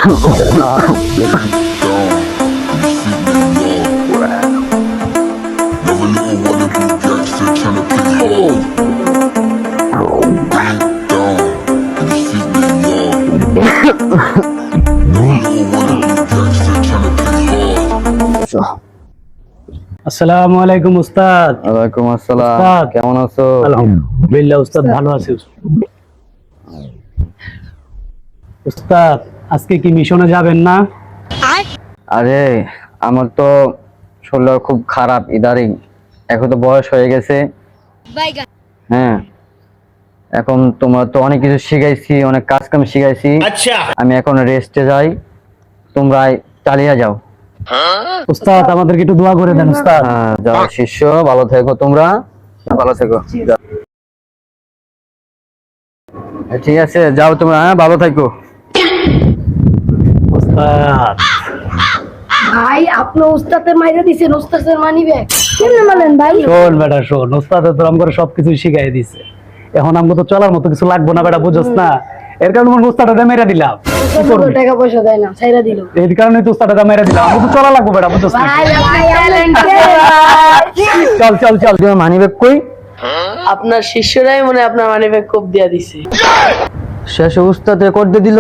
আসসালামু আলাইকুম উস্তাদ। ওয়ালাইকুম আসসালাম। উস্তাদ কেমন আছো? আলহামদুলিল্লাহ উস্তাদ, ভালো আছি। উস্তাদ আজকে কি মিশনে যাবেন না? আরে আমার তো শরীর খুব খারাপ ইদারিং, এখন তো বয়স হয়ে গেছে। হ্যাঁ, এখন তোমরা তো অনেক কিছু শিখাইছি, অনেক কাজ কাম শিখাইছি। আমি এখন রেস্টে যাই, তোমরা চালিয়ে যাও। উস্তাদ আমাদেরকে একটু দোয়া করে দেন উস্তাদ। হ্যাঁ যাও শিষ্য, ভালো থেকো তোমরা, ভালো থেকো। ঠিক আছে যাও তোমরা, হ্যাঁ ভালো থেকো। উস্তাদ ভাই আপনি উস্তাদের মাইরে দিছেন, উস্তাদের মানি ব্যাগ কেমনে মানেন ভাই? শোন বেটা শোন, উস্তাদ তো আমাকে সবকিছু শিখাই দিছে, এখন আমাকে তো চলার মতো কিছু লাগবে না বেটা, বুঝছ না? এর কারণে আমার উস্তাদটা মেরে দিলাম। টাকা পয়সা দেয় না, ছাইরা দিল। এর কারণে তো উস্তাদটা মেরে দিলাম, আমাকে তো চলা লাগবে বেটা, বুঝছ না? ভাই ভাই ট্যালেন্টেড। চল চল চল, তুমি মানি ব্যাগ কই? আপনার শিষ্যরাই মনে হয় আপনার মানি ব্যাগ কোপ দিয়া দিছে। শেষ উস্তাদ রেকর্ড দিয়ে দিল।